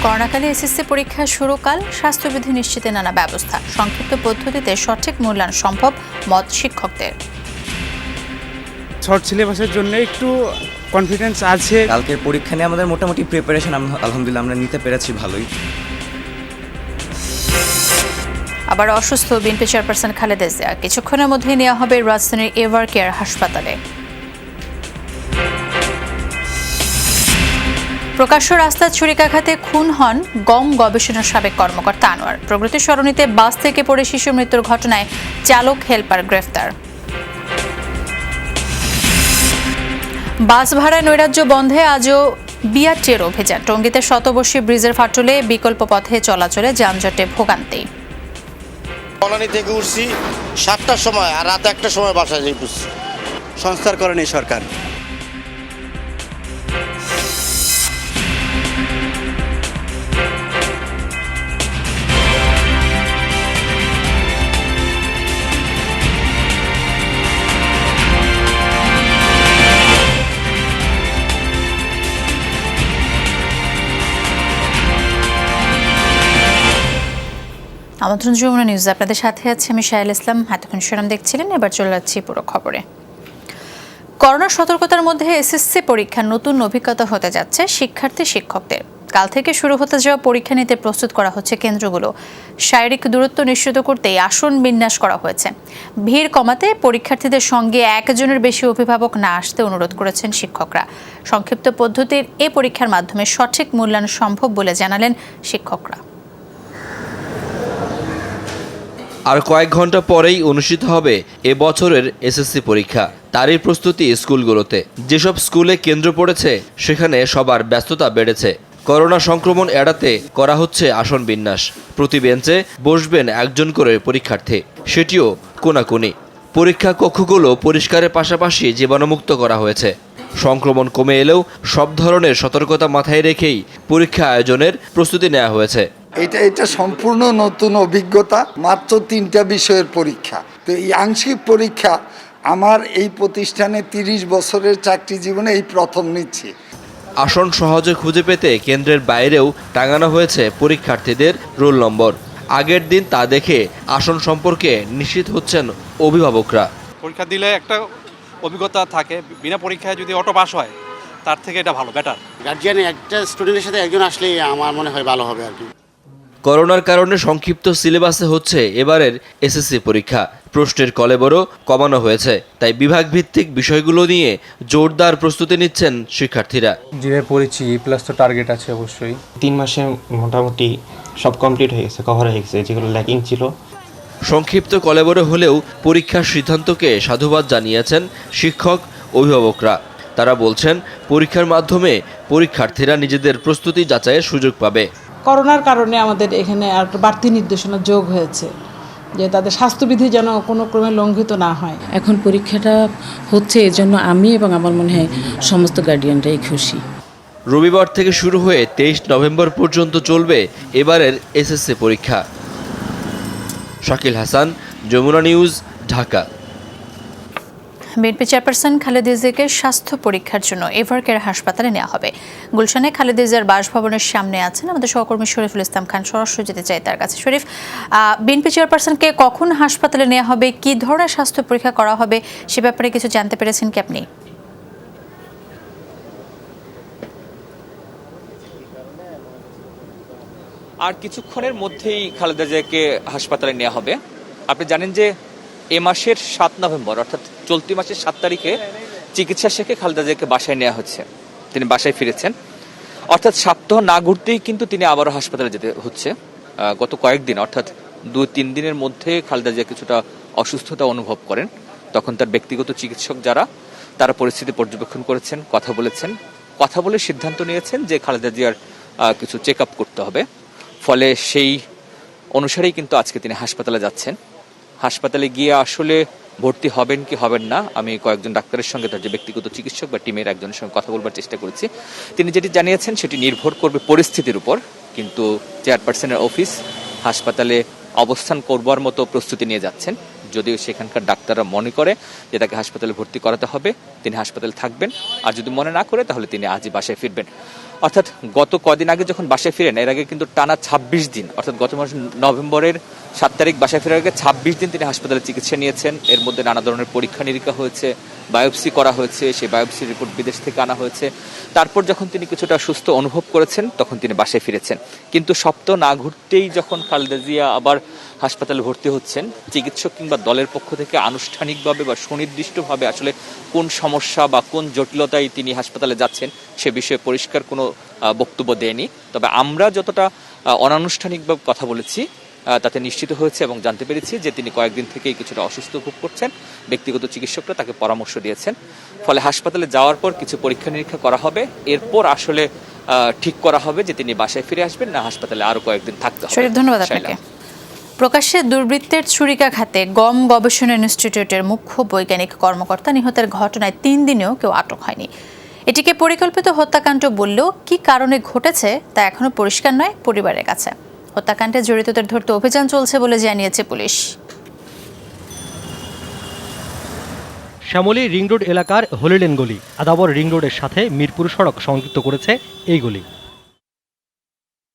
করোনাকালে এসএসসি পরীক্ষা শুরুকাল স্বাস্থ্যবিধি নিশ্চিতে নানা ব্যবস্থা, সংক্ষিপ্ত পদ্ধতিতে সঠিক মূল্যায়ন সম্ভব মত শিক্ষকদের। শর্ট সিলেবাসের জন্য একটু কনফিডেন্স আছে। কালকের পরীক্ষা নিয়ে আমাদের মোটামুটি প্রিপারেশন আলহামদুলিল্লাহ আমরা নিতে পেরেছি ভালোই। আবার অসুস্থ বিএনপি চেয়ারপারসন খালেদা জিয়া, কিছুক্ষণের মধ্যেই নেওয়া হবে রাজধানীর এভার কেয়ার হাসপাতালে। প্রকাশ্য রাস্তার ছুরিকাঘাতে খুন হন গম গবেষণার সাবেক কর্মকর্তা আনোয়ার। প্রগতি সরণিতে বাস থেকে পড়ে শিশু মৃত্যুর ঘটনায় চালক হেলপার গ্রেফতার। বাস ভাড়া নৈরাজ্য বন্ধে আজও বিআরটির অভিযান। টঙ্গীতে শতবর্ষী ব্রিজের ফাটলে বিকল্প পথে চলাচলে যানজটে ভোগান্তি। কলোনি থেকে উঠছি 7টার সময় আর রাত 1টার সময় বাসায় যাই পড়ছি। সংস্কার করেনি সরকার। আমন্ত্রণ যমুনা নিউজ, আপনাদের সাথে আছে আমি শাহেল ইসলাম। এতক্ষণ শিরোনাম দেখছিলেন, এবার চলে যাচ্ছি পুরো খবরে। করোনা সতর্কতার মধ্যে এসএসসি পরীক্ষার নতুন অভিজ্ঞতা হতে যাচ্ছে শিক্ষার্থী শিক্ষকদের। কাল থেকে শুরু হতে যাওয়া পরীক্ষা নিতে প্রস্তুত করা হচ্ছে কেন্দ্রগুলো। শারীরিক দূরত্ব নিশ্চিত করতেই আসন বিন্যাস করা হয়েছে। ভিড় কমাতে পরীক্ষার্থীদের সঙ্গে একজনের বেশি অভিভাবক না আসতে অনুরোধ করেছেন শিক্ষকরা। সংক্ষিপ্ত পদ্ধতির এই পরীক্ষার মাধ্যমে সঠিক মূল্যায়ন সম্ভব বলে জানালেন শিক্ষকরা। আর কয়েক ঘন্টা পরেই অনুষ্ঠিত হবে এবছরের এসএসসি পরীক্ষা। তারই প্রস্তুতি স্কুলগুলোতে। যেসব স্কুলে কেন্দ্র পড়েছে সেখানে সবার ব্যস্ততা বেড়েছে। করোনা সংক্রমণ এড়াতে করা হচ্ছে আসন বিন্যাস। প্রতি বেঞ্চে বসবেন একজন করে পরীক্ষার্থী, সেটিও কোনাকুনি। পরীক্ষা কক্ষগুলো পরিষ্কারের পাশাপাশি জীবাণুমুক্ত করা হয়েছে। সংক্রমণ কমে এলেও সব ধরনের সতর্কতা মাথায় রেখেই পরীক্ষা আয়োজনের প্রস্তুতি নেওয়া হয়েছে। এটা সম্পূর্ণ নতুন অভিজ্ঞতা। মাত্র 3টা বিষয়ের পরীক্ষা। তো এই আংশিক পরীক্ষা আমার এই প্রতিষ্ঠানে 30 বছরের চাকরি জীবনে এই প্রথম নিচ্ছি। আসন সহজে খুঁজে পেতে কেন্দ্রের বাইরেও টাঙানো হয়েছে পরীক্ষার্থীদের রোল নম্বর। আগের দিন তা দেখে আসন সম্পর্কে নিশ্চিত হচ্ছেন অভিভাবকরা। পরীক্ষা দিলে একটা অভিজ্ঞতা থাকে, বিনা পরীক্ষায় যদি অটো পাস হয় তার থেকে এটা ভালো, বেটার। গার্জিয়ানে একটা স্টুডেন্টের সাথে একজন আসলেই আমার মনে হয় ভালো হবে আর কি। করোনার কারণে সংক্ষিপ্ত সিলেবাসে হচ্ছে এবারের এসএসসি পরীক্ষা। প্রশ্নের কলেবরও কমানো হয়েছে, তাই বিভাগ ভিত্তিক বিষয়গুলো নিয়ে জোরদার প্রস্তুতি নিচ্ছেন শিক্ষার্থীরা। যেভাবে পড়েছি প্লাস তো টার্গেট আছে অবশ্যই। 3 মাসে মোটামুটি সব কমপ্লিট হয়ে গেছে, কভার হয়ে গেছে, যেগুলো ল্যাকিং ছিল। সংক্ষিপ্ত কলেবরে হলেও পরীক্ষার সিদ্ধান্তকে সাধুবাদ জানিয়েছেন শিক্ষক অভিভাবকরা। তারা বলছেন পরীক্ষার মাধ্যমে পরীক্ষার্থীরা নিজেদের প্রস্তুতি যাচাইয়ের সুযোগ পাবে। করোনার কারণে আমাদের এখানে আর বাড়তি নির্দেশনা যোগ হয়েছে যে তাদের স্বাস্থ্যবিধি যেন কোনো ক্রমে লঙ্ঘিত না হয়। এখন পরীক্ষাটা হচ্ছে, এজন্য আমি এবং আমার মনে হয় সমস্ত গার্ডিয়ানরাই খুশি। রবিবার থেকে শুরু হয়ে 23 নভেম্বর পর্যন্ত চলবে এবারের এসএসসি পরীক্ষা। Shakil Hasan, Jamuna news, Dhaka. BNP chairperson Khaleda জিয়াকে স্বাস্থ্য পরীক্ষার জন্য এভার কেয়ার হাসপাতালে নেওয়া হবে। গুলশানে খালেদা জিয়ার বাসভবনের সামনে আছেন আমাদের সহকর্মী শরীফুল ইসলাম খান। সরাসরি যেতে চাই তার কাছে। শরীফ, বিএনপি চেয়ারপারসনকে কখন হাসপাতালে নেওয়া হবে, কি ধরনের স্বাস্থ্য পরীক্ষা করা হবে সে ব্যাপারে কিছু জানতে পেরেছেন কি আপনি? আর কিছুক্ষণের মধ্যেই খালেদা জিয়াকে হাসপাতালে নেওয়া হবে। আপনি জানেন যে এ মাসের 7 নভেম্বর অর্থাৎ চলতি মাসের 7 তারিখে চিকিৎসা শেষে খালেদা জিয়াকে বাসায় নেওয়া হচ্ছে। তিনি বাসায় ফিরেছেন, অর্থাৎ সপ্তাহ না ঘুরতেই কিন্তু তিনি আবারও হাসপাতালে যেতে হচ্ছে। গত কয়েকদিন অর্থাৎ 2-3 দিনের মধ্যে খালেদা জিয়া কিছুটা অসুস্থতা অনুভব করেন। তখন তার ব্যক্তিগত চিকিৎসক তারা পরিস্থিতি পর্যবেক্ষণ করেছেন, কথা বলে সিদ্ধান্ত নিয়েছেন যে খালেদা জিয়ার কিছু চেক আপ করতে হবে। ফলে সেই অনুসারেই কিন্তু আজকে তিনি হাসপাতালে যাচ্ছেন। হাসপাতালে গিয়ে আসলে ভর্তি হবেন কি হবেন না, আমি কয়েকজন ডাক্তারের সঙ্গে, তার যে ব্যক্তিগত চিকিৎসক বা টিমের একজনের সঙ্গে কথা বলবার চেষ্টা করেছি। তিনি যেটি জানিয়েছেন সেটি নির্ভর করবে পরিস্থিতির উপর। কিন্তু চেয়ারপারসনের অফিস হাসপাতালে অবস্থান করবার মতো প্রস্তুতি নিয়ে যাচ্ছেন। যদিও সেখানকার ডাক্তাররা মনে করে যে তাকে হাসপাতালে ভর্তি করাতে হবে, তিনি হাসপাতালে থাকবেন। আর যদি মনে না করে তাহলে তিনি আজই বাসায় ফিরবেন। অর্থাৎ গত কদিন আগে যখন বাসায় ফিরেন, এর আগে কিন্তু টানা ২৬ দিন, অর্থাৎ গত মাস নভেম্বরের ৭ তারিখ বাসায় ফেরার আগে ২৬ দিন তিনি হাসপাতালে চিকিৎসা নিয়েছেন। এর মধ্যে নানা ধরনের পরীক্ষা নিরীক্ষা হয়েছে, বায়োপসি করা হয়েছে, সেই বায়োপসির রিপোর্ট বিদেশ থেকে আনা হয়েছে। তারপর যখন তিনি কিছুটা সুস্থ অনুভব করেছেন তখন তিনি বাসায় ফিরেছেন। কিন্তু সপ্তাহ না ঘুরতেই যখন খালেদা জিয়া আবার হাসপাতালে ভর্তি হচ্ছেন, চিকিৎসক কিংবা দলের পক্ষ থেকে আনুষ্ঠানিকভাবে বা সুনির্দিষ্টভাবে আসলে কোন সমস্যা বা কোন জটিলতায় তিনি হাসপাতালে যাচ্ছেন সে বিষয়ে পরিষ্কার কোনো বক্তব্য দেয়নি। তবে আমরা যতটা অনানুষ্ঠানিকভাবে কথা বলেছি তাতে নিশ্চিত হয়েছে এবং জানতে পেরেছি যে তিনি কয়েকদিন থেকেই কিছুটা অসুস্থ ভোগ করছেন। ব্যক্তিগত চিকিৎসকরা তাকে পরামর্শ দিয়েছেন। ফলে হাসপাতালে যাওয়ার পর কিছু পরীক্ষা নিরীক্ষা করা হবে, এরপর আসলে ঠিক করা হবে যে তিনি বাসায় ফিরে আসবেন না হাসপাতালে আরো কয়েকদিন থাকতে হবে। ধন্যবাদ আপনাকে। প্রকাশ্যে দুর্বৃত্তের ছুরিকাঘাতে গম গবেষণা ইনস্টিটিউটের মুখ্য বৈজ্ঞানিক কর্মকর্তা নিহতের ঘটনায় ৩ দিনেও কেউ আটক হয়নি। এটিকে পরিকল্পিত হত্যাকাণ্ড বললেও কি কারণে ঘটেছে তা এখনো পরিষ্কার নয় পরিবারের কাছে। হত্যাকাণ্ডে জড়িতদের ধরতে অভিযান চলছে বলে জানিয়েছে পুলিশ। শ্যামলী রিং রোড এলাকার হলিডেন গলি আদাবর রিং রোডের সাথে মিরপুর সড়ক সংযুক্ত করেছে এই গলি।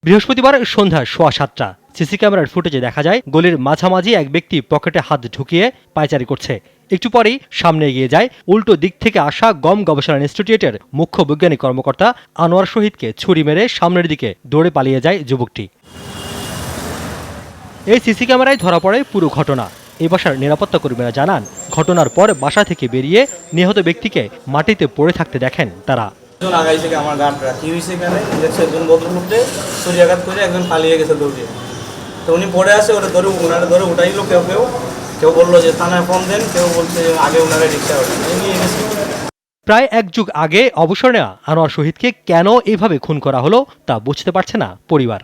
বৃহস্পতিবার সন্ধ্যা 7:15 সিসি ক্যামেরার ফুটেজে দেখা যায় গলির মাঝামাঝি এক ব্যক্তি পকেটে হাত ঢুকিয়ে পায়চারি করছে। একটু পরেই সামনে এগিয়ে যায় উল্টো দিক থেকে আসা গম গবেষণা ইনস্টিটিউটের মুখ্য বৈজ্ঞানিক কর্মকর্তা আনোয়ার শহীদকে ছুরি মেরে সামনের দিকে দৌড়ে পালিয়ে যায় যুবকটি। এই সিসি ক্যামেরায় ধরা পড়ে পুরো ঘটনা। এই বাসার নিরাপত্তা কর্মীরা জানান, ঘটনার পর বাসা থেকে বেরিয়ে নিহত ব্যক্তিকে মাটিতে পড়ে থাকতে দেখেন তারা। আমার গানটা কি হয়েছে এখানে একজন ভদ্রলোককে ছুরিয়াঘাত করে একজন পালিয়ে গেছে দৌড়িয়ে। তো উনি পড়ে আসে, ওরা ওনারা ধরে উঠাইলো। কেউ বললো যে থানায় ফোন দেন, কেউ বলছে আগে ওনারা রিক্সা নিয়ে গেছে। প্রায় 1 যুগ আগে অবসর নেওয়া আনোয়ার শহীদকে কেন এইভাবে খুন করা হলো তা বুঝতে পারছে না পরিবার।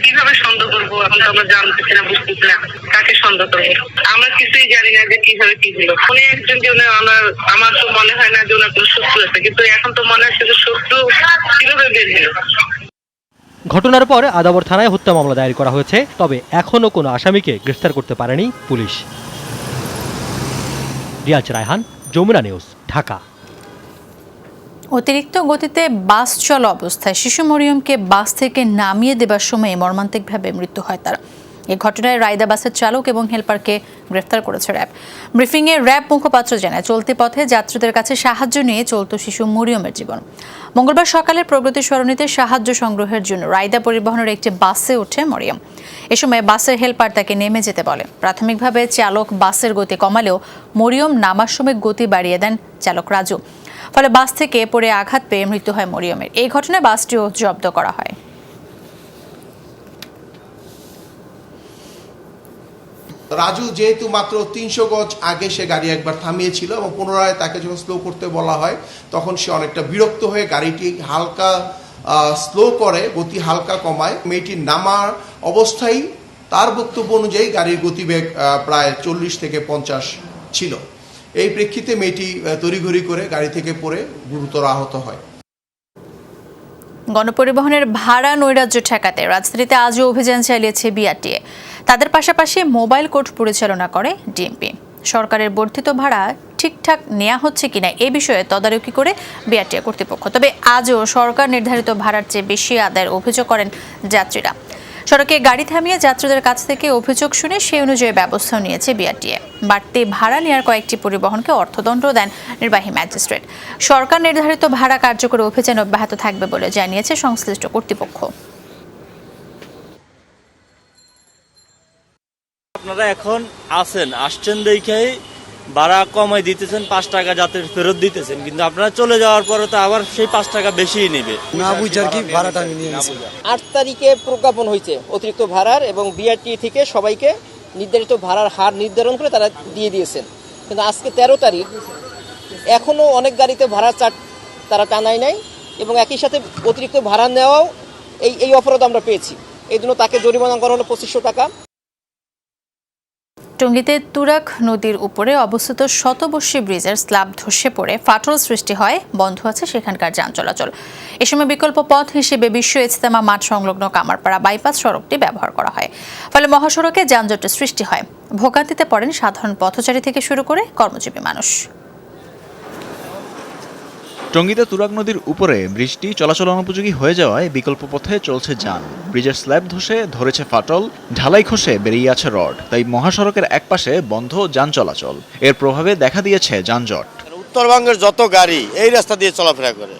কিভাবে সন্দেহ করবো, এখন তো আমরা জানতেছি না, বুঝতেছি না কাকে সন্দেহ করবো। আমরা কিছুই জানি না যে কিভাবে কি হলো। উনি একজন যে আমার তো মনে হয় না যে ওনার কোনো শত্রু আছে, কিন্তু এখন তো মনে হচ্ছে যে শত্রু কিভাবে বের হলো। ঘটনার পর আদাবর থানায় হত্যা মামলা দায়ের করা হয়েছে, তবে এখনো কোনো আসামিকে গ্রেফতার করতে পারেনি পুলিশ। রিয়াজ রায়হান, যমুনা নিউজ, ঢাকা। অতিরিক্ত গতিতে বাস চলা অবস্থায় শিশু মরিয়মকে বাস থেকে নামিয়ে দেবার সময় মর্মান্তিকভাবে মৃত্যু হয় তার। এই ঘটনায় রায়দা বাসের চালক এবং হেলপারকে গ্রেফতার করেছে র্যাব। ব্রিফিংয়ে র্যাব মুখপাত্র জানায়, চলতি পথে যাত্রীদের কাছে সাহায্য নিয়ে চলত শিশু মরিয়মের জীবন। মঙ্গলবার সকালে প্রগতি সরণিতে সাহায্য সংগ্রহের জন্য রায়দা পরিবহনের একটি বাসে ওঠে মরিয়ম। এ সময় বাসের হেলপার তাকে নেমে যেতে বলে। প্রাথমিকভাবে চালক বাসের গতি কমালেও মরিয়ম নামার সময় গতি বাড়িয়ে দেন চালক রাজু। ফলে বাস থেকে পড়ে আঘাত পেয়ে মৃত্যু হয় মরিয়মের। এই ঘটনায় বাসটিও জব্দ করা হয়। রাজু যেহেতু মাত্র 300 গজ আগে সে গাড়ি একবার থামিয়েছিল এবং পুনরায় তাকে যখন স্লো করতে বলা হয় তখন সে অনেকটা বিরক্ত হয়ে গাড়িটি হালকা স্লো করে, গতি হালকা কমায়। মেয়েটির নামার অবস্থায় তার বক্তব্য অনুযায়ী গাড়ির গতিবেগ প্রায় 40 থেকে 50 ছিল। এই প্রেক্ষিতে মেয়েটি তড়িঘড়ি করে গাড়ি থেকে পড়ে গুরুতর আহত হয়। গণপরিবহনের ভাড়া নৈরাজ্য ঠেকাতে রাজধানীতে আজও অভিযান চালিয়েছে বিআরটিএ। তাদের পাশাপাশি মোবাইল কোর্ট পরিচালনা করে ডিএমপি। সরকারের বর্ধিত ভাড়া ঠিকঠাক নেওয়া হচ্ছে কিনা এ বিষয়ে তদারকি করে বিআরটিএ কর্তৃপক্ষ। তবে আজও সরকার নির্ধারিত ভাড়ার চেয়ে বেশি আদায়ের অভিযোগ করেন যাত্রীরা। সড়কে গাড়ি থামিয়ে যাত্রীদের কাছ থেকে অভিযোগ শুনে সেই অনুযায়ী ব্যবস্থাও নিয়েছে বিআরটিএ। বাড়তি ভাড়া নেওয়ার কয়েকটি পরিবহনকে অর্থদণ্ড দেন নির্বাহী ম্যাজিস্ট্রেট। সরকার নির্ধারিত ভাড়া কার্যকর অভিযান অব্যাহত থাকবে বলে জানিয়েছে সংশ্লিষ্ট কর্তৃপক্ষ। আপনারা এখন আসছেন দেখেই ভাড়া কমাই দিতেছেন, 5 টাকা যাত্রীর ফেরত দিতেছেন, কিন্তু আপনারা চলে যাওয়ার পরে তো আবার সেই 5 টাকা বেশিই নেবে। না বুঝার কি ভাড়াটা নিয়ে গেছে। 8 তারিখে প্রজ্ঞাপন হয়েছে অতিরিক্ত ভাড়ার, এবং বিআরটি থেকে সবাইকে নির্ধারিত ভাড়ার হার নির্ধারণ করে তারা দিয়ে দিয়েছেন। কিন্তু আজকে 13 তারিখ, এখনো অনেক গাড়িতে ভাড়ার চার্ট তারা টানাই নাই, এবং একই সাথে অতিরিক্ত ভাড়া নেওয়াও এই অপরাধ আমরা পেয়েছি। এই জন্য তাকে জরিমানা করা হলো 2500 টাকা। টঙ্গীতে তুরাগ নদীর উপরে অবস্থিত শতবর্ষী ব্রিজের স্ল্যাব ধসে পড়ে ফাটল সৃষ্টি হয়, বন্ধ আছে সেখানকার যান চলাচল। এ সময় বিকল্প পথ হিসেবে বিশ্ব ইজতেমা মাঠ সংলগ্ন কামারপাড়া বাইপাস সড়কটি ব্যবহার করা হয়। ফলে মহাসড়কে যানজটের সৃষ্টি হয়। ভোগান্তিতে পড়েন সাধারণ পথচারী থেকে শুরু করে কর্মজীবী মানুষ। টঙ্গীতে তুরাগ নদীর উপরে ব্রিজটি চলাচল অনুপযোগী হয়ে যাওয়ায় বিকল্প পথে চলছে যান। ব্রিজের স্ল্যাব ধসে ধরেছে ফাটল, ঢালাই খসে বেরিয়ে আছে রড, তাই মহাসড়কের একপাশে বন্ধ যান চলাচল। এর প্রভাবে দেখা দিয়েছে যানজট। উত্তরবঙ্গের যত গাড়ি এই রাস্তা দিয়ে চলাফেরা করে,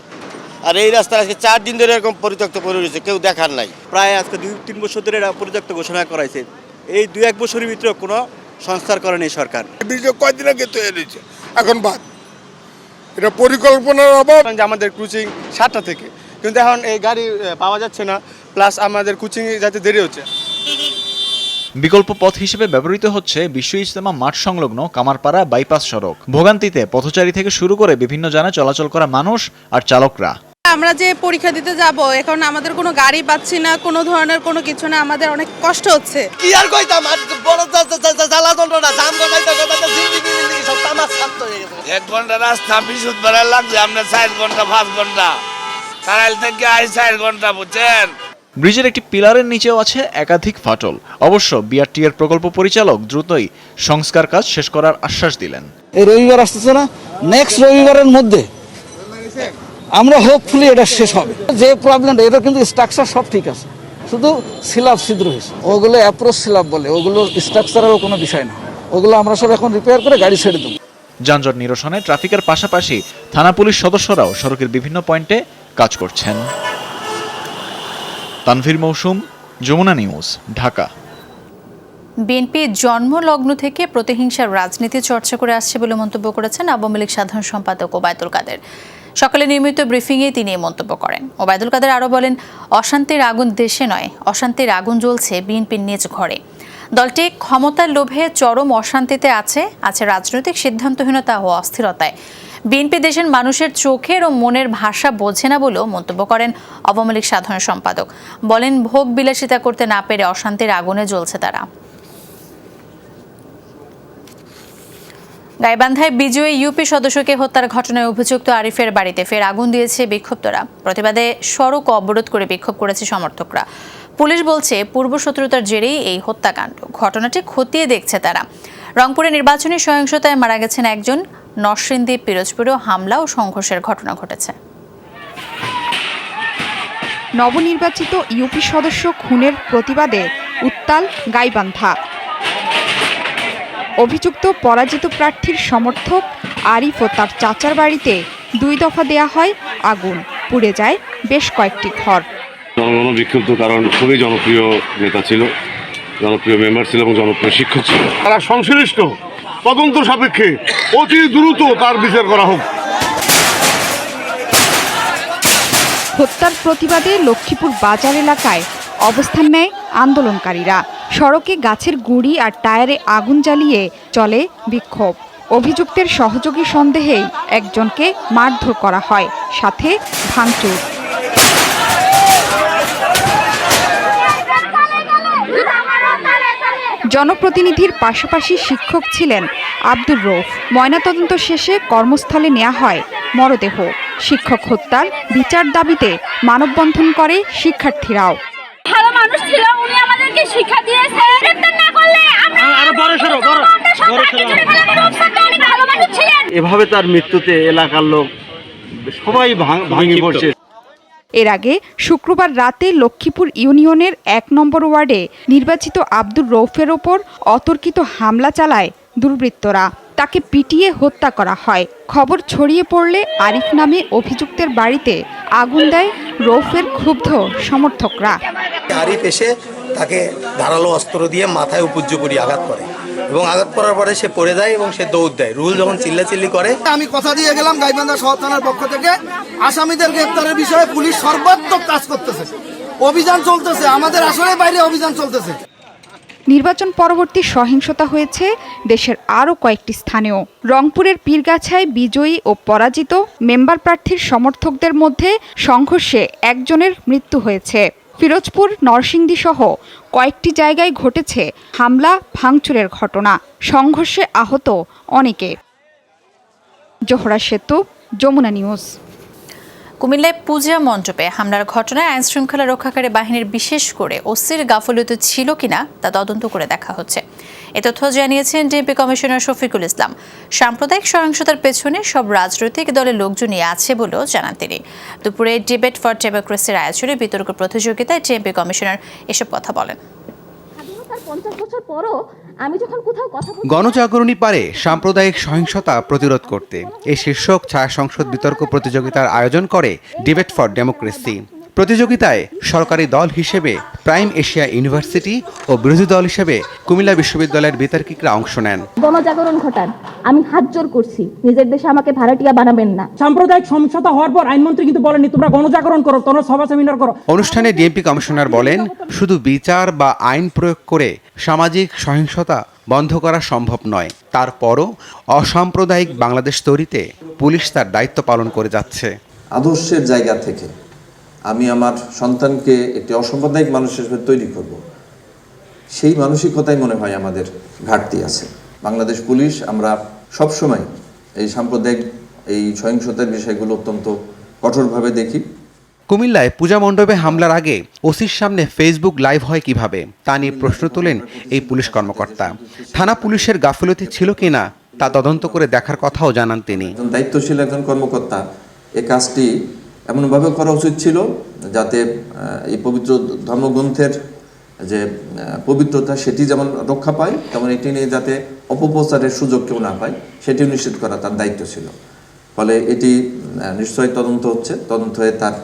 আর এই রাস্তা আজকে 4 দিন ধরে এরকম পরিত্যক্ত পড়ে রয়েছে, কেউ দেখার নাই। প্রায় আজকে 2-3 বছর ধরে এটা পরিত্যক্ত ঘোষণা করাইছে। এই 2-1 বছরের ভিতরে কোনো সংস্কার করেনি সরকার। ব্রিজ কয়দিন আগে তৈরি হয়েছে, এখন বাদ। এটা পরিকল্পনার অভাব। আমাদের কোচিং 7টা থেকে, কিন্তু এখন এই গাড়ি পাওয়া যাচ্ছে না, প্লাস আমাদের কোচিং যাতে দেরি হচ্ছে। বিকল্প পথ হিসেবে ব্যবহৃত হচ্ছে বিশ্ব ইজতেমা মাঠ সংলগ্ন কামারপাড়া বাইপাস সড়ক। ভোগান্তিতে পথচারী থেকে শুরু করে বিভিন্ন যানে চলাচল করা মানুষ আর চালকরা। আমরা যে পরীক্ষা দিতে যাব, এখন আমাদের কোনো গাড়ি পাচ্ছি না, কোনো ধরনের কোনো কিছু না, আমাদের অনেক কষ্ট হচ্ছে। কি আর কইতাম, বড় জ্বালা যন্ত্রণা, জাম গজাইতে গজাইতে জিন্দেগি সব তামাক শান্ত হয়ে গেছে। 1 ঘন্টা রাস্তা বিশুদ্ধ বেলা লাগছে, আমরা 4 ঘন্টা 5 ঘন্টা কারাইল থেকে 4 ঘন্টা, বুঝছেন। ব্রিজের একটি পিলারের নিচেও আছে একাধিক ফাটল। অবশ্য বিআরটি এর প্রকল্প পরিচালক দ্রুতই সংস্কার কাজ শেষ করার আশ্বাস দিলেন। এই রবিবার আসতেছে না, নেক্সট রবিবারের মধ্যে আমরা হোপফুলি এটা শেষ হবে। যে প্রবলেমটা, এটা কিন্তু স্ট্রাকচার সব ঠিক আছে, শুধু সিলাব ছিদ্র হয়েছে। ওগুলো অ্যাপ্রোচ সিলাব বলে, ওগুলো স্ট্রাকচারের কোনো বিষয় না। ওগুলো আমরা সব এখন রিপেয়ার করে গাড়ি ছেড়ে দেবো। যানজট নিরসনে ট্রাফিকের পাশাপাশি থানা পুলিশ সদস্যরাও সড়কের বিভিন্ন পয়েন্টে কাজ করছেন। তানভীর মৌসুম, যমুনা নিউজ, ঢাকা। বিএনপি জন্মলগ্ন থেকে প্রতিহিংসার রাজনীতি চর্চা করে আসছে বলে মন্তব্য করেছেন আওয়ামী লীগ সাধারণ সম্পাদক ওবায়দুল কাদের। সকালে নিয়মিত ব্রিফিংয়ে তিনি এই মন্তব্য করেন। ওবায়দুল কাদের আরও বলেন, অশান্তির আগুন দেশে নয়, অশান্তির আগুন জ্বলছে বিএনপির নিজ ঘরে। দলটি ক্ষমতার লোভে চরম অশান্তিতে আছে রাজনৈতিক সিদ্ধান্তহীনতা ও অস্থিরতায়। বিএনপি দেশের মানুষের চোখের ও মনের ভাষা বোঝে না বলেও মন্তব্য করেন আওয়ামী লীগ সাধারণ সম্পাদক। বলেন, ভোগ বিলাসিতা করতে না পেরে অশান্তির আগুনে জ্বলছে তারা। গাইবান্ধায় বিজয়ী ইউপি সদস্যকে হত্যার ঘটনায় অভিযুক্ত আরিফের বাড়িতে ফের আগুন দিয়েছে বিক্ষুব্ধরা। প্রতিবাদে সড়ক অবরোধ করে বিক্ষোভ করেছে সমর্থকরা। পুলিশ বলছে, পূর্বশত্রুতার জেরেই এই হত্যাকাণ্ড। ঘটনাটি খতিয়ে দেখছে তারা। রংপুরে নির্বাচনী সহিংসতায় মারা গেছেন একজন। নরসিংদী, পিরোজপুরেও হামলা ও সংঘর্ষের ঘটনা ঘটেছে। নবনির্বাচিত ইউপি সদস্য খুনের প্রতিবাদে উত্তাল গাইবান্ধা। অভিযুক্ত পরাজিত প্রার্থীর সমর্থক আরিফ ও তার চাচার বাড়িতে 2 দফা দেয়া হয় আগুন। পুড়ে যায় বেশ কয়েকটি ঘর। জনগণ বিক্ষুব্ধ, কারণ খুবই জনপ্রিয় নেতা ছিল, জনপ্রিয় মেম্বার ছিল এবং জনপ্রিয় শিক্ষক ছিল। তারা সংশ্লিষ্ট তদন্ত সাপেক্ষে অতি দ্রুত তার বিচার করা হোক। হত্যার প্রতিবাদে লক্ষ্মীপুর বাজার এলাকায় অবস্থান নেয় আন্দোলনকারীরা। সড়কে গাছের গুঁড়ি আর টায়ারে আগুন জ্বালিয়ে চলে বিক্ষোভ। অভিযুক্তের সহযোগী সন্দেহেই একজনকে মারধর করা হয়, সাথে ভাঙচুর। জনপ্রতিনিধির পাশাপাশি শিক্ষক ছিলেন আব্দুর রৌফ। ময়নাতদন্ত শেষে কর্মস্থলে নেওয়া হয় মরদেহ। শিক্ষক হত্যার বিচার দাবিতে মানববন্ধন করে শিক্ষার্থীরাও। ভালো মানুষ ছিল, উনি আমাদেরকে শিক্ষা দিয়েছে, গ্রেফতার না করলে আমরা আরো বড় সরো ভালো মানুষ ছিলেন। এভাবে তার মৃত্যুতে এলাকার লোক সবাই ভাঙি পড়ছে। এর আগে শুক্রবার রাতে লক্ষ্মীপুর ইউনিয়নের 1 নম্বর ওয়ার্ডে নির্বাচিত আব্দুর রৌফের ওপর অতর্কিত হামলা চালায় দুর্বৃত্তরা। তাকে পিটিয়ে হত্যা করা হয়। খবর ছড়িয়ে পড়লে আরিফ নামে অভিযুক্তের বাড়িতে আগুন দেয় রৌফের ক্ষুব্ধ সমর্থকরা। আরিফ এসে তাকে ধারালো অস্ত্র দিয়ে মাথায় উপর্যুপরি আঘাত করে এবং আঘাত করার পরে সে পড়ে যায় এবং সে দৌড় দেয়। রুহুল যখন চিল্লাচিল্লি করে, আমি কথা দিয়ে গেলাম গাইবান্ধা শহর থানার পক্ষ থেকে আসামিদের গ্রেফতারের বিষয়ে পুলিশ সর্বাত্মক কাজ করতেছে, অভিযান চলতেছে, আমাদের আসলে বাইরে অভিযান চলতেছে। নির্বাচন পরবর্তী সহিংসতা হয়েছে দেশের আরও কয়েকটি স্থানেও। রংপুরের পীরগাছায় বিজয়ী ও পরাজিত মেম্বার প্রার্থীর সমর্থকদের মধ্যে সংঘর্ষে একজনের মৃত্যু হয়েছে। পিরোজপুর, নরসিংদী সহ কয়েকটি জায়গায় ঘটেছে হামলা ভাঙচুরের ঘটনা। সংঘর্ষে আহত অনেকে। জোহরা সেতু, যমুনা নিউজ। কুমিল্লায় পূজা মণ্ডপে হামলার ঘটনায় আইনশৃঙ্খলা রক্ষাকারী বাহিনীর বিশেষ করে ওসির গাফলতি ছিল কিনা তা তদন্ত করে দেখা হচ্ছে। এ তথ্য জানিয়েছেন ডিএমপি কমিশনার শফিকুল ইসলাম। সাম্প্রদায়িক সহিংসতার পেছনে সব রাজনৈতিক দলের লোকজনই আছে বলেও জানান তিনি। দুপুরে ডিবেট ফর ডেমোক্রেসির আয়োজনে বিতর্ক প্রতিযোগিতায় ডিএমপি কমিশনার এসব কথা বলেন। গণজাগরণী পারে সাম্প্রদায়িক সহিংসতা প্রতিরোধ করতে এই শীর্ষক ছায়া সংসদ বিতর্ক প্রতিযোগিতার আয়োজন করে ডিবেট ফর ডেমোক্রেসি। প্রতিযোগিতায় সরকারি দল হিসেবে প্রাইম এশিয়া ইউনিভার্সিটি ও বিরোধী দল হিসেবে কুমিল্লা বিশ্ববিদ্যালয়ের বিতর্কিকরা অংশ নেন। গণজাগরণ ঘটান, আমি হাত জোর করছি, নিজের দেশে আমাকে ভাড়াটিয়া বানাবেন না। সাম্প্রদায়িক সহিংসতা হওয়ার পর আইনমন্ত্রী কিন্তু বলেননি তোমরা গণজাগরণ করো, তোমরা সভা সেমিনার করো। অনুষ্ঠানে ডিএমপি কমিশনার বলেন, শুধু বিচার বা আইন প্রয়োগ করে সামাজিক সহিংসতা বন্ধ করা সম্ভব নয়। তারপরও অসাম্প্রদায়িক বাংলাদেশ তৈরিতে পুলিশ তার দায়িত্ব পালন করে যাচ্ছে। আদর্শের জায়গা থেকে আমি আমার সন্তানকে একটি অসাম্প্রদায়িক মানুষের হিসেবে তৈরি করব, সেই মানসিকতাই মনে হয় আমাদের ঘাটতি আছে। বাংলাদেশ পুলিশ আমরা সবসময় এই সাম্প্রদায়িক এই সহিংসতার বিষয়গুলো অত্যন্ত কঠোরভাবে দেখি। কুমিল্লায় পূজা মণ্ডপে হামলার আগে ওসির সামনে ফেসবুক লাইভ হয় কিভাবে তা নিয়ে প্রশ্ন তোলেন এই পুলিশ কর্মকর্তা। থানা পুলিশের গাফিলতি ছিল কিনা তা তদন্ত করে দেখার কথাও জানান তিনি। দায়িত্বশীল একজন কর্মকর্তা এই কাজটি এমনভাবে করা উচিত ছিল যাতে এই পবিত্র ধর্মগ্রন্থের যে পবিত্রতা সেটি যেমন রক্ষা পায়, তেমন এটি নিয়ে যাতে অপপ্রচারের সুযোগ কেউ না পায় সেটিও নিশ্চিত করা তার দায়িত্ব ছিল। ফলে এটি নিশ্চয়ই তদন্ত হচ্ছে, তদন্ত হয়ে তার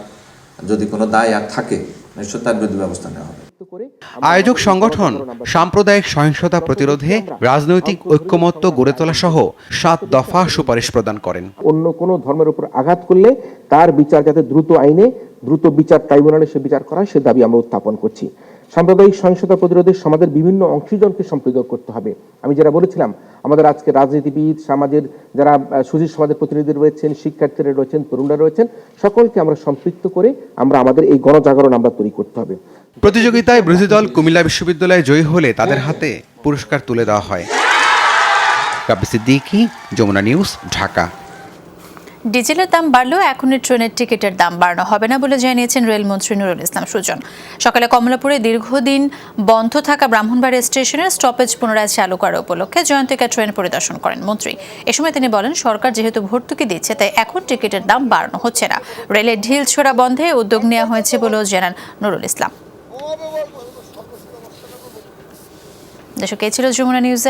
যদি কোনো দায় আর থাকে নিশ্চয় তার বিরুদ্ধে ব্যবস্থা নেওয়া হবে। আয়োজক সংগঠন সাম্প্রদায়িক সহিংসতা প্রতিরোধে রাজনৈতিক ঐক্যমত্য গড়ে তোলা সহ 7 দফা সুপারিশ প্রদান করেন। অন্য কোনো ধর্মের উপর আঘাত করলে তার বিচার যাতে দ্রুত আইনে দ্রুত বিচার ট্রাইব্যুনালে সে বিচার করা সে দাবি আমরা উত্থাপন করছি। সাম্প্রদায়িক সহিংসতা প্রতিরোধে সমাজের বিভিন্ন অংশীজনকে সম্পৃক্ত করতে হবে। আমি যারা বলেছিলাম আমাদের আজকে রাজনীতিবিদ, সমাজের যারা সুশীল সমাজের প্রতিনিধি রয়েছেন, শিক্ষার্থীরা রয়েছেন, তরুণরা রয়েছেন, সকলকে আমরা সম্পৃক্ত করে আমরা আমাদের এই গণজাগরণ আমরা তৈরি করতে হবে। প্রতিযোগিতায় বিরোধী দল কুমিল্লা বিশ্ববিদ্যালয়ে জয়ী হলে তাদের হাতে পুরস্কার তুলে দেওয়া হয়। কাবি সিদ্দিকী, যমুনা নিউজ, ঢাকা। ডিজেলের দাম বাড়লেও এখনই ট্রেনের টিকিটের দাম বাড়ানো হবে না বলে জানিয়েছেন রেলমন্ত্রী নুরুল ইসলাম সুজন। সকালে কমলাপুরে দীর্ঘদিন বন্ধ থাকা ব্রাহ্মণবাড়িয়া স্টেশনের স্টপেজ পুনরায় চালু করা উপলক্ষে জয়ন্তিকা ট্রেন পরিদর্শন করেন মন্ত্রী। এ সময় তিনি বলেন, সরকার যেহেতু ভর্তুকি দিচ্ছে তাই এখন টিকিটের দাম বাড়ানো হচ্ছে না। রেলের ঢিল ছোড়া বন্ধে উদ্যোগ নেওয়া হয়েছে বলেও জানান নুরুল ইসলাম। দর্শক, এই ছিল যমুনা নিউজ।